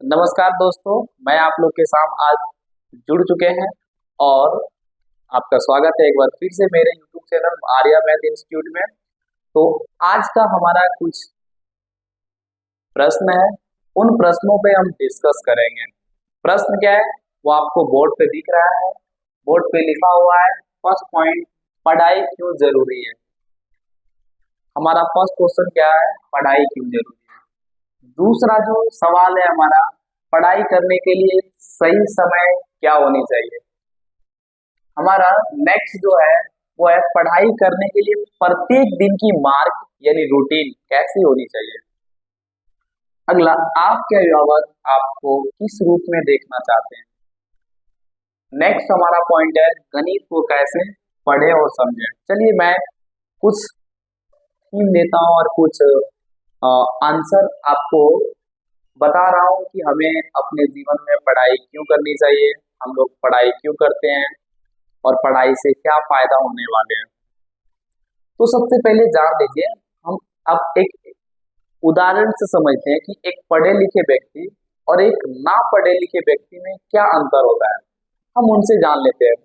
नमस्कार दोस्तों, मैं आप लोग के साथ आज जुड़ चुके हैं और आपका स्वागत है एक बार फिर से मेरे YouTube channel Arya math institute में। तो आज का हमारा कुछ प्रश्न है, उन प्रश्नों पे हम डिस्कस करेंगे। प्रश्न क्या है वो आपको बोर्ड पे दिख रहा है। बोर्ड पे लिखा हुआ है फर्स्ट पॉइंट, पढ़ाई क्यों जरूरी है। हमारा फर्स्ट क्वेश्चन क्या है, पढ़ाई क्यों जरूरी है। दूसरा जो सवाल है हमारा, पढ़ाई करने के लिए सही समय क्या होनी चाहिए। हमारा नेक्स्ट जो है वो है, पढ़ाई करने के लिए प्रत्येक दिन की मार्क यानी रूटीन कैसी होनी चाहिए। अगला, आपके अभिभावक आपको किस रूप में देखना चाहते हैं। नेक्स्ट हमारा पॉइंट है, गणित को कैसे पढ़े और समझें। चलिए मैं कुछ थीम देता हूँ और कुछ आंसर आपको बता रहा हूँ कि हमें अपने जीवन में पढ़ाई क्यों करनी चाहिए, हम लोग पढ़ाई क्यों करते हैं और पढ़ाई से क्या फायदा होने वाले हैं। तो सबसे पहले जान लीजिए, हम अब एक उदाहरण से समझते हैं कि एक पढ़े लिखे व्यक्ति और एक ना पढ़े लिखे व्यक्ति में क्या अंतर होता है। हम उनसे जान लेते हैं।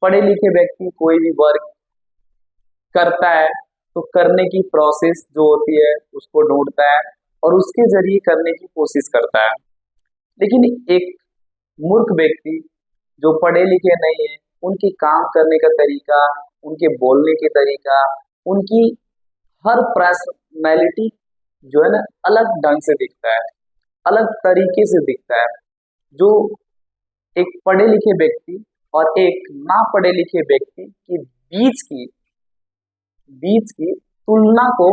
पढ़े लिखे व्यक्ति कोई भी वर्क करता है तो करने की प्रोसेस जो होती है उसको ढूंढता है और उसके जरिए करने की कोशिश करता है। लेकिन एक मूर्ख व्यक्ति जो पढ़े लिखे नहीं है, उनके काम करने का तरीका, उनके बोलने के तरीका, उनकी हर पर्सनैलिटी जो है ना अलग ढंग से दिखता है, अलग तरीके से दिखता है। जो एक पढ़े लिखे व्यक्ति और एक ना पढ़े लिखे व्यक्ति के बीच की तुलना को,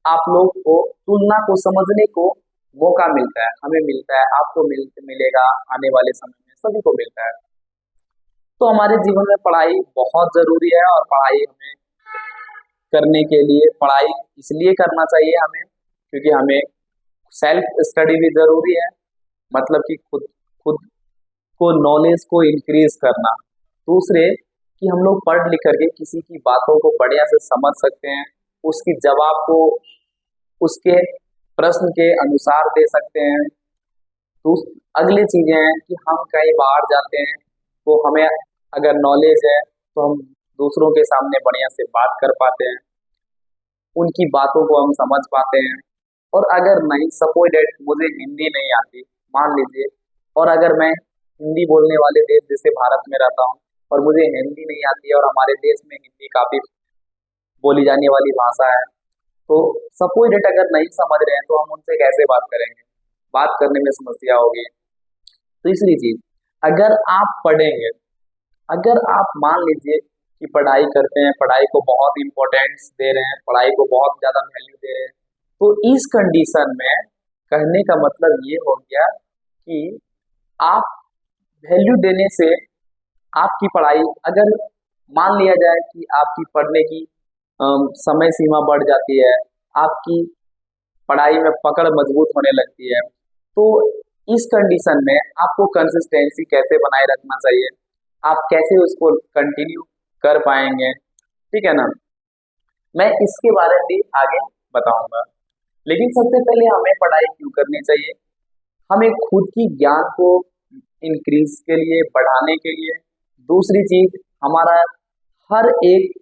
आप लोग को तुलना को समझने को मौका मिलता है, हमें मिलता है, आपको मिलेगा, आने वाले समय में सभी को मिलता है। तो हमारे जीवन में पढ़ाई बहुत जरूरी है और पढ़ाई हमें करने के लिए, पढ़ाई इसलिए करना चाहिए हमें क्योंकि हमें सेल्फ स्टडी भी जरूरी है, मतलब कि खुद खुद को नॉलेज को इंक्रीज करना। दूसरे कि हम लोग पढ़ लिख करके किसी की बातों को बढ़िया से समझ सकते हैं, उसकी जवाब को उसके प्रश्न के अनुसार दे सकते हैं। तो अगली चीजें हैं कि हम कहीं बाहर जाते हैं तो हमें अगर नॉलेज है तो हम दूसरों के सामने बढ़िया से बात कर पाते हैं, उनकी बातों को हम समझ पाते हैं। और अगर नहीं, सपोज डेट मुझे हिंदी नहीं आती मान लीजिए, और अगर मैं हिंदी बोलने वाले देश जैसे भारत में रहता हूँ और मुझे हिंदी नहीं आती है और हमारे देश में हिंदी काफी बोली जाने वाली भाषा है, तो सपोज डेट अगर नहीं समझ रहे हैं तो हम उनसे कैसे बात करेंगे, बात करने में समस्या होगी। तीसरी चीज, अगर आप पढ़ेंगे, अगर आप मान लीजिए कि पढ़ाई करते हैं, पढ़ाई को बहुत इंपॉर्टेंस दे रहे हैं, पढ़ाई को बहुत ज्यादा वैल्यू दे रहे हैं, तो इस कंडीशन में कहने का मतलब ये हो गया कि आप वैल्यू देने से आपकी पढ़ाई, अगर मान लिया जाए कि आपकी पढ़ने की समय सीमा बढ़ जाती है, आपकी पढ़ाई में पकड़ मजबूत होने लगती है, तो इस कंडीशन में आपको कंसिस्टेंसी कैसे बनाए रखना चाहिए, आप कैसे उसको कंटिन्यू कर पाएंगे, ठीक है ना। मैं इसके बारे में भी आगे बताऊंगा, लेकिन सबसे पहले हमें पढ़ाई क्यों करनी चाहिए। हमें खुद की ज्ञान को इंक्रीज के लिए, बढ़ाने के लिए। दूसरी चीज, हमारा हर एक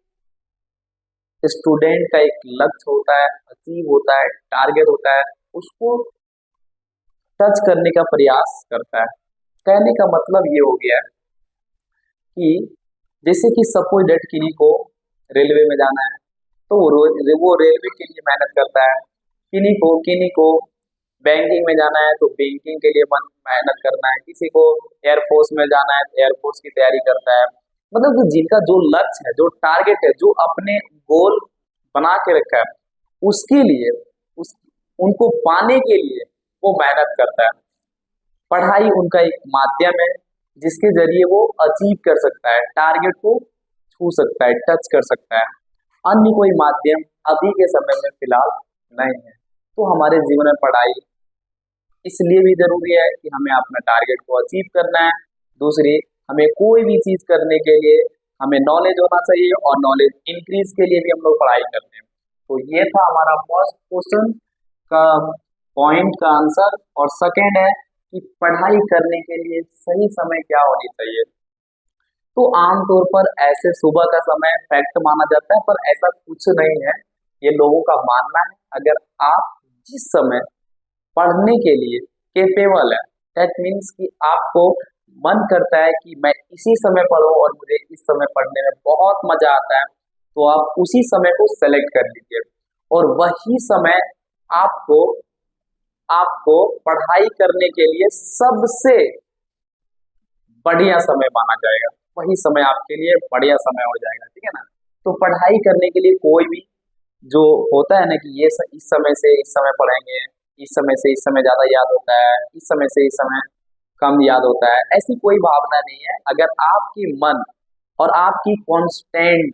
स्टूडेंट का एक लक्ष्य होता है, अचीव होता है, टारगेट होता है, उसको टच करने का प्रयास करता है। कहने का मतलब ये हो गया है कि जैसे कि सपोज डेट किन्हीं को रेलवे में जाना है तो वो रेलवे के लिए मेहनत करता है, किन्हीं को बैंकिंग में जाना है तो बैंकिंग के लिए मेहनत करना है, किसी को एयरफोर्स में जाना है तो एयरफोर्स की तैयारी करता है। मतलब कि जिनका जो लक्ष्य है, जो टारगेट है, जो अपने गोल बना के रखा है, उसके लिए, उस उनको पाने के लिए वो मेहनत करता है। पढ़ाई उनका एक माध्यम है जिसके जरिए वो अचीव कर सकता है, टारगेट को छू सकता है, टच कर सकता है। अन्य कोई माध्यम अभी के समय में फिलहाल नहीं है। तो हमारे जीवन में पढ़ाई इसलिए भी जरूरी है कि हमें अपना टारगेट को अचीव करना है। दूसरी, हमें कोई भी चीज करने के लिए हमें नॉलेज होना चाहिए और नॉलेज इंक्रीज के लिए भी हम लोग पढ़ाई करते हैं। तो ये था हमारा फर्स्ट क्वेश्चन का पॉइंट का आंसर। और सेकेंड है कि पढ़ाई करने के लिए सही समय क्या होनी चाहिए। तो आमतौर पर ऐसे सुबह का समय फैक्ट माना जाता है, पर ऐसा कुछ नहीं है, ये लोगों का मानना है। अगर आप जिस समय पढ़ने के लिए केपेबल है, दैट मीन्स कि आपको मन करता है कि मैं इसी समय पढूं और मुझे इस समय पढ़ने में बहुत मजा आता है, तो आप उसी समय को सेलेक्ट कर लीजिए और वही समय आपको आपको पढ़ाई करने के लिए सबसे बढ़िया समय माना जाएगा। वही समय आपके लिए बढ़िया समय हो जाएगा, ठीक है ना। तो पढ़ाई करने के लिए कोई भी जो होता है ना कि इस समय से इस समय पढ़ेंगे, इस समय से इस समय ज्यादा याद होता है, इस समय से इस समय कम याद होता है, ऐसी कोई भावना नहीं है। अगर आपकी मन और आपकी कांस्टेंट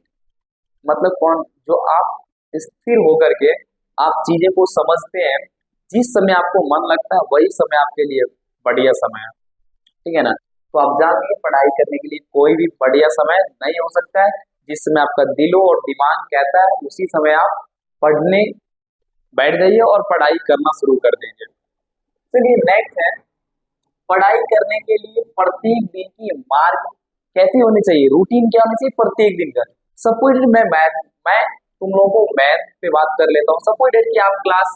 मतलब कौन जो आप स्थिर होकर के आप चीजें को समझते हैं, जिस समय आपको मन लगता है वही समय आपके लिए बढ़िया समय है, ठीक है ना। तो आप जानिए पढ़ाई करने के लिए कोई भी बढ़िया समय नहीं हो सकता है। जिस समय आपका दिलो और दिमाग कहता है उसी समय आप पढ़ने बैठ जाइए और पढ़ाई करना शुरू कर दीजिए। चलिए नेक्स्ट है, पढ़ाई करने के लिए प्रत्येक दिन की मार्ग कैसी होनी चाहिए, रूटीन क्या होनी चाहिए प्रत्येक दिन का। सपोज मैं तुम लोगों को मैथ पे बात कर लेता हूँ। सपोज कि आप क्लास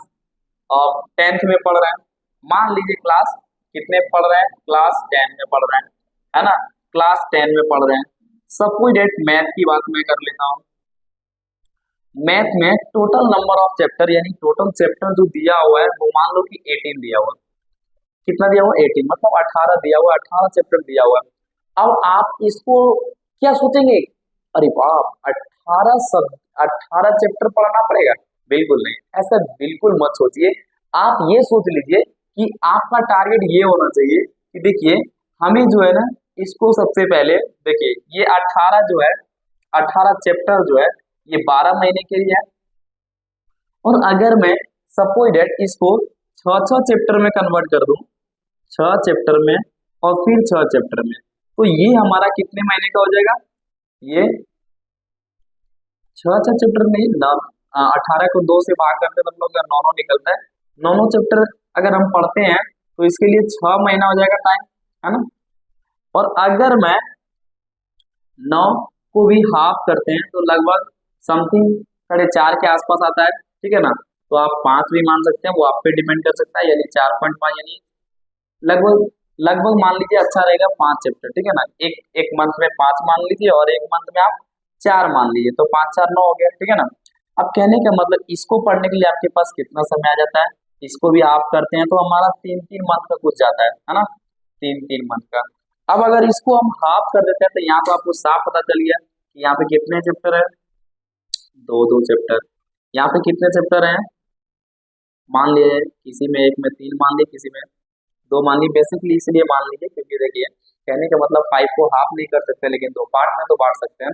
10th में पढ़ रहे हैं, मान लीजिए क्लास कितने पढ़ रहे हैं, क्लास 10 में पढ़ रहे हैं, है ना, क्लास 10 में पढ़ रहे हैं। सपोज मैथ की बात मैं कर लेता हूँ। मैथ में टोटल नंबर ऑफ चैप्टर यानी टोटल चैप्टर जो दिया हुआ है वो मान लो कि 18 दिया हुआ है। कितना दिया हुआ है 18, मतलब 18 दिया हुआ है, 18 चैप्टर दिया हुआ है। अब आप इसको क्या सोचेंगे, अरे बाप 18 चैप्टर पढ़ना पड़ेगा। बिल्कुल नहीं, ऐसा बिल्कुल मत सोचिए। आप ये सोच लीजिए कि आपका टारगेट ये होना चाहिए कि देखिए हमें जो है ना इसको सबसे पहले देखिए ये 18 जो है 18 चैप्टर जो है ये 12 महीने के लिए है। और अगर मैं सपोज डेट इसको 6 चैप्टर में कन्वर्ट कर दूं, 6 चैप्टर में और फिर 6 चैप्टर में, तो ये हमारा कितने महीने का हो जाएगा, ये 6 चैप्टर नहीं ना, 18 को 2 से भाग करते तो हम लोग का 9 निकलता है। 9 चैप्टर अगर हम पढ़ते हैं तो इसके लिए 6 महीना हो जाएगा टाइम, है ना। और अगर मैं 9 को भी हाफ करते हैं तो लगभग समथिंग 4.5 के आसपास आता है, ठीक है ना। तो आप 5 भी मान सकते हैं, वो आप पे डिपेंड कर सकता है, यानी 4.5 यानी लगभग लगभग मान लीजिए अच्छा रहेगा 5 चैप्टर, ठीक है ना। एक मंथ में 5 मान लीजिए और एक मंथ में आप 4 मान लीजिए, तो 5 4 9 हो गया, ठीक है ना। अब कहने का मतलब इसको पढ़ने के लिए आपके पास कितना समय आ जाता है, इसको भी आप करते हैं तो हमारा 3 मंथ का कुछ जाता है ना, 3 मंथ का। अब अगर इसको हम हाफ कर देते हैं तो यहाँ तो आपको साफ पता चल गया कि यहाँ पे कितने चैप्टर है, 2 चैप्टर। यहाँ पे कितने चैप्टर हैं, मान लिए किसी में एक में 3 मान लिए, किसी में 2 मान ली। बेसिकली इसलिए मान लीजिए क्योंकि देखिए कहने का मतलब 5 को हाफ नहीं कर सकते, लेकिन 2 पार्ट में तो बांट सकते हैं,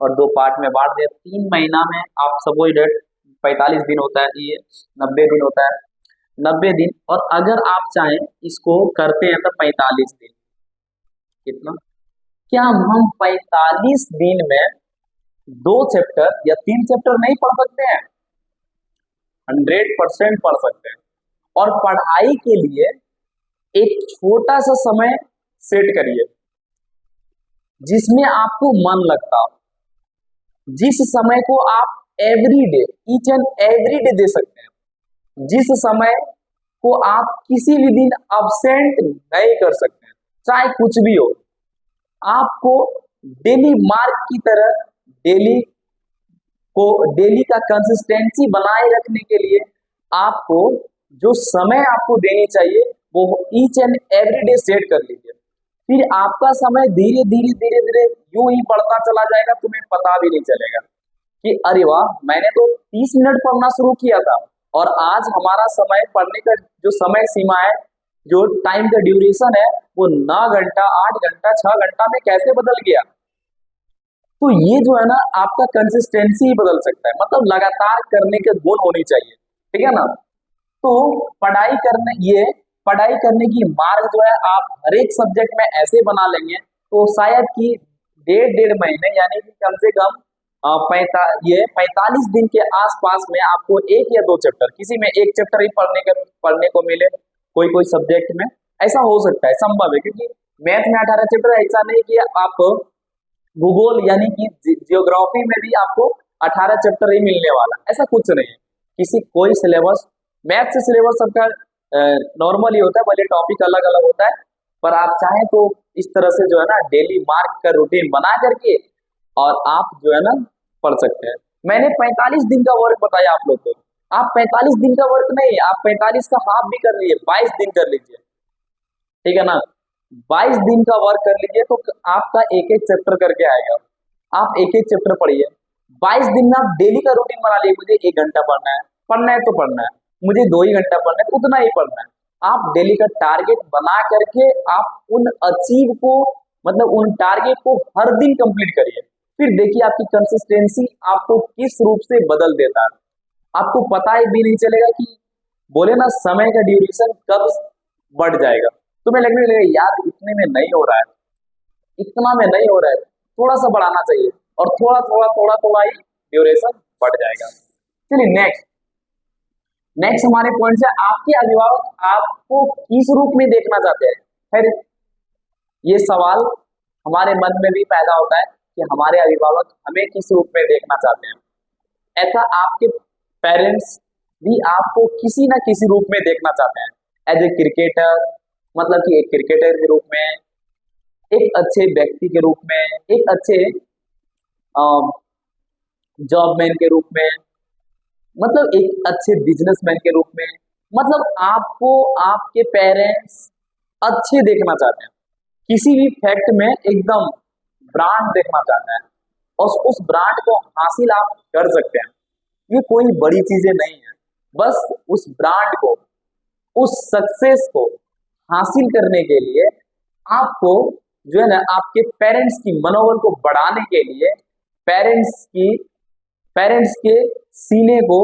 और 2 पार्ट में बांट दिया। 3 महीना में आप सपोज डेट 45 दिन होता है, ये 90 दिन होता है, 90 दिन। और अगर आप चाहें इसको करते हैं तो 45 दिन, कितना, क्या हम 45 दिन में 2 चैप्टर या 3 चैप्टर नहीं पढ़ सकते हैं? 100% पढ़ सकते हैं। और पढ़ाई के लिए एक छोटा सा समय सेट करिए जिसमें आपको मन लगता हो, जिस समय को आप every day each and every day they सकते हैं, जिस समय को आप किसी भी दिन अब्सेंट नहीं कर सकते हैं, चाहे कुछ भी हो। आपको डेली मार्क की तरह डेली का कंसिस्टेंसी बनाए रखने के लिए आपको जो समय आपको देनी चाहिए वो each and every day set कर लीजिए। फिर आपका समय धीरे धीरे यूं ही बढ़ता चला जाएगा, तुम्हें पता भी नहीं चलेगा कि अरे वाह मैंने तो 30 मिनट पढ़ना शुरू किया था और आज हमारा समय पढ़ने का जो समय सीमा है, जो टाइम का ड्यूरेशन है, वो 9 घंटा 8 घंटा 6 घंटा में कैसे बदल गया। तो ये जो है ना आपका कंसिस्टेंसी ही बदल सकता है, मतलब लगातार करने के गुण होनी चाहिए, ठीक है ना। तो पढ़ाई करने की मार्ग जो है आप हर एक सब्जेक्ट में ऐसे बना लेंगे तो शायद कि 1.5 महीने यानी कि कम से कम ये 45 दिन के आसपास में आपको एक या दो चैप्टर, किसी में एक चैप्टर ही पढ़ने को मिले, कोई कोई सब्जेक्ट में ऐसा हो सकता है, संभव है, क्योंकि मैथ में 18 चैप्टर, ऐसा नहीं कि आप भूगोल यानी कि जियोग्राफी में भी आपको 18 चैप्टर ही मिलने वाला, ऐसा कुछ नहीं है। किसी कोई सिलेबस, मैथ से सिलेबस सबका नॉर्मल ही होता है, भले टॉपिक अलग अलग होता है, पर आप चाहें तो इस तरह से जो है ना डेली मार्क का रूटीन बना करके और आप जो है ना पढ़ सकते हैं। मैंने 45 दिन का वर्क बताया आप लोग को, आप 45 दिन का वर्क नहीं, आप 45 का हाफ भी कर लीजिए, 22 दिन कर लीजिए, ठीक है ना, 22 दिन का वर्क कर लीजिए तो आपका एक एक चैप्टर करके आएगा, आप एक एक चैप्टर पढ़िए। 22 दिन में आप डेली का रूटीन बना लिए, मुझे 1 घंटा पढ़ना है तो पढ़ना है, मुझे 2 ही घंटा पढ़ना है तो उतना ही पढ़ना है। आप डेली का टारगेट बना करके आप उन अचीव को, मतलब उन टारगेट को हर दिन कंप्लीट करिए, फिर देखिए आपकी कंसिस्टेंसी आपको किस रूप से बदल देता है। आपको पता ही भी नहीं चलेगा कि बोले ना समय का ड्यूरेशन कब बढ़ जाएगा, तुम्हें लगने लगेगा यार इतने में नहीं हो रहा है, इतना में नहीं हो रहा है, थोड़ा सा बढ़ाना चाहिए, और थोड़ा थोड़ा थोड़ा थोड़ा ही ड्यूरेशन बढ़ जाएगा। चलिए नेक्स्ट हमारे पॉइंट है, आपके अभिभावक आपको किस रूप में देखना चाहते हैं। फिर ये सवाल हमारे मन में भी पैदा होता है कि हमारे अभिभावक हमें किस रूप में देखना चाहते हैं। ऐसा आपके पेरेंट्स भी आपको किसी ना किसी रूप में देखना चाहते हैं, एज ए क्रिकेटर, मतलब कि एक क्रिकेटर के रूप में, एक अच्छे व्यक्ति के रूप में, एक अच्छे जॉबमैन के रूप में, मतलब एक अच्छे बिजनेसमैन के रूप में, मतलब आपको आपके पेरेंट्स अच्छे देखना चाहते हैं, किसी भी फैक्ट में एकदम ब्रांड देखना चाहते हैं, और उस ब्रांड को हासिल आप कर सकते हैं। ये कोई बड़ी चीजें नहीं है, बस उस ब्रांड को, उस सक्सेस को हासिल करने के लिए आपको जो है ना आपके पेरेंट्स की मनोबल को बढ़ाने के लिए, पेरेंट्स के सीने को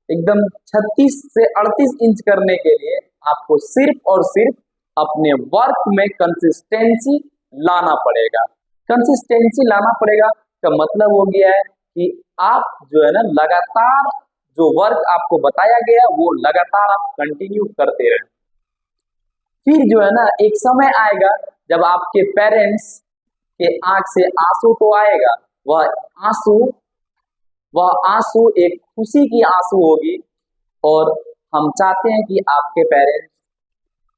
एकदम 36 से 38 इंच करने के लिए आपको सिर्फ और सिर्फ अपने वर्क में कंसिस्टेंसी लाना पड़ेगा। कंसिस्टेंसी लाना पड़ेगा का मतलब हो गया है कि आप जो है ना लगातार जो वर्क आपको बताया गया वो लगातार आप कंटिन्यू करते रहें। फिर जो है ना एक समय आएगा जब आपके पेरेंट्स के आंख से आंसू तो आएगा, वह आंसू एक खुशी की आंसू होगी, और हम चाहते हैं कि आपके पेरेंट्स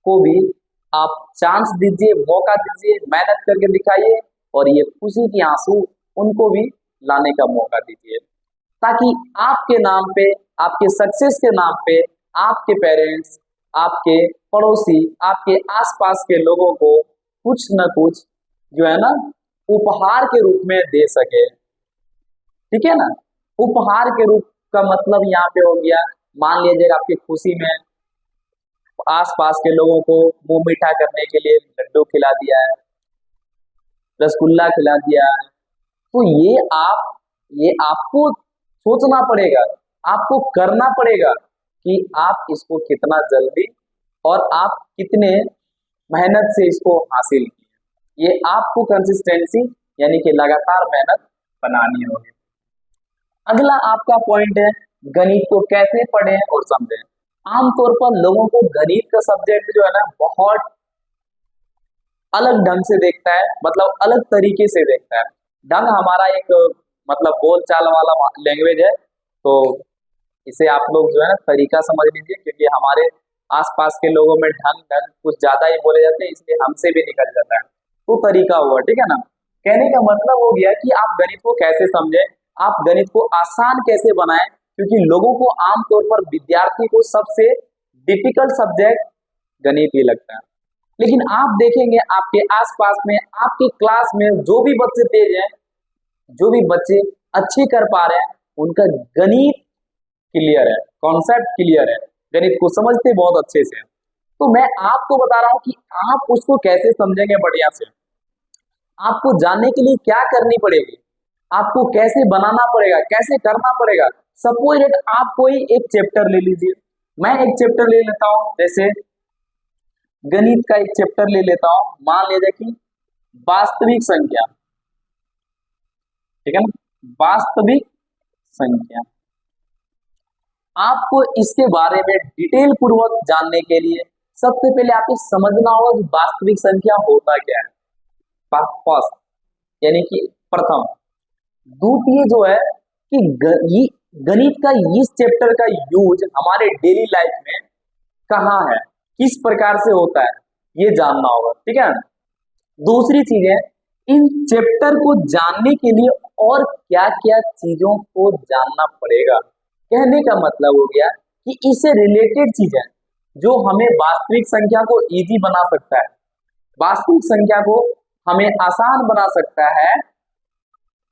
को भी आप चांस दीजिए, मौका दीजिए, मेहनत करके दिखाइए, और ये खुशी की आंसू उनको भी लाने का मौका दीजिए, ताकि आपके नाम पे, आपके सक्सेस के नाम पे आपके पेरेंट्स, आपके पड़ोसी, आपके आसपास के लोगों को कुछ न कुछ जो है ना उपहार के रूप में दे सके। ठीक है ना, उपहार के रूप का मतलब यहाँ पे हो गया, मान लीजिए आपकी खुशी में आसपास के लोगों को मुंह मीठा करने के लिए लड्डू खिला दिया है, रसगुल्ला खिला दिया है, तो ये आपको सोचना पड़ेगा, आपको करना पड़ेगा कि आप इसको कितना जल्दी और आप कितने मेहनत से इसको हासिल किए। ये आपको कंसिस्टेंसी यानी कि लगातार मेहनत बनानी होगी। अगला आपका पॉइंट है गणित को कैसे पढ़ें और समझें। आमतौर पर लोगों को गणित का सब्जेक्ट जो है ना बहुत अलग ढंग से देखता है, मतलब अलग तरीके से देखता है। ढंग हमारा एक मतलब बोल चाल वाला लैंग्वेज है, तो इसे आप लोग जो है ना तरीका समझ लीजिए, क्योंकि हमारे आसपास के लोगों में ढंग कुछ ज्यादा ही बोले जाते हैं, इसलिए हमसे भी निकल जाता है, तो तरीका हुआ। ठीक है ना, कहने का मतलब हो गया कि आप गणित को कैसे समझें, आप गणित को आसान कैसे बनाएं, क्योंकि लोगों को आमतौर पर विद्यार्थी को सबसे डिफिकल्ट सब्जेक्ट गणित ही लगता है। लेकिन आप देखेंगे आपके आसपास में, आपकी क्लास में जो भी बच्चे तेज हैं, जो भी बच्चे अच्छे कर पा रहे हैं, उनका गणित क्लियर है, कॉन्सेप्ट क्लियर है, गणित को समझते बहुत अच्छे से। तो मैं आपको बता रहा हूं कि आप उसको कैसे समझेंगे बढ़िया से। आपको जानने के लिए क्या करनी पड़ेगी, आपको कैसे बनाना पड़ेगा, कैसे करना पड़ेगा। सपोज आप कोई एक चैप्टर ले लीजिए, मैं एक चैप्टर ले लेता हूं, जैसे गणित का एक चैप्टर ले लेता हूं, मान लीजिए कि वास्तविक संख्या। ठीक है ना, वास्तविक संख्या। आपको इसके बारे में डिटेल पूर्वक जानने के लिए सबसे पहले आपको समझना होगा कि वास्तविक संख्या होता क्या है। फर्स्ट यानी कि प्रथम। द्वितीय जो है कि गणित का इस चैप्टर का यूज हमारे डेली लाइफ में कहाँ है, किस प्रकार से होता है, ये जानना होगा, ठीक है। दूसरी चीज है, इन चैप्टर को जानने के लिए और क्या क्या चीजों को जानना पड़ेगा। कहने का मतलब हो गया कि इससे रिलेटेड चीजें जो हमें वास्तविक संख्या को इजी बना सकता है, वास्तविक संख्या को हमें आसान बना सकता है,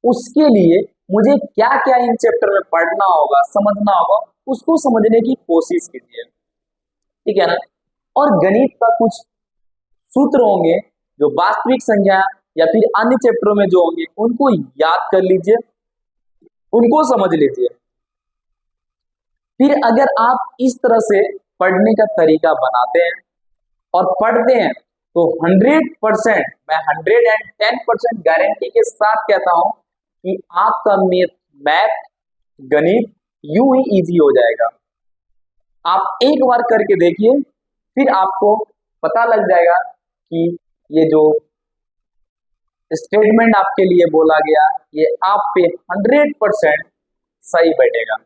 उसके लिए मुझे क्या क्या इन चैप्टर में पढ़ना होगा, समझना होगा, उसको समझने की कोशिश कीजिए, ठीक है ना। और गणित का कुछ सूत्र होंगे जो वास्तविक संख्या या फिर अन्य चैप्टरों में जो होंगे उनको याद कर लीजिए, उनको समझ लीजिए। फिर अगर आप इस तरह से पढ़ने का तरीका बनाते हैं और पढ़ते हैं तो 100%, मैं 110% गारंटी के साथ कहता हूं कि आपका मैथ गणित यूं ही इजी हो जाएगा। आप एक बार करके देखिए, फिर आपको पता लग जाएगा कि ये जो स्टेटमेंट आपके लिए बोला गया ये आप पे 100% सही बैठेगा।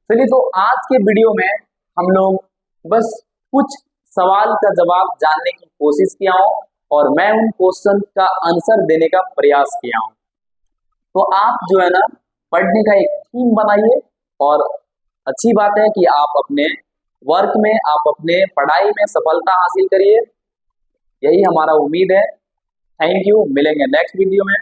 चलिए, तो आज के वीडियो में हम लोग बस कुछ सवाल का जवाब जानने की कोशिश किया हूं और मैं उन क्वेश्चन का आंसर देने का प्रयास किया हूं। तो आप जो है ना पढ़ने का एक थीम बनाइए और अच्छी बात है कि आप अपने वर्क में, आप अपने पढ़ाई में सफलता हासिल करिए, यही हमारा उम्मीद है। थैंक यू, मिलेंगे नेक्स्ट वीडियो में।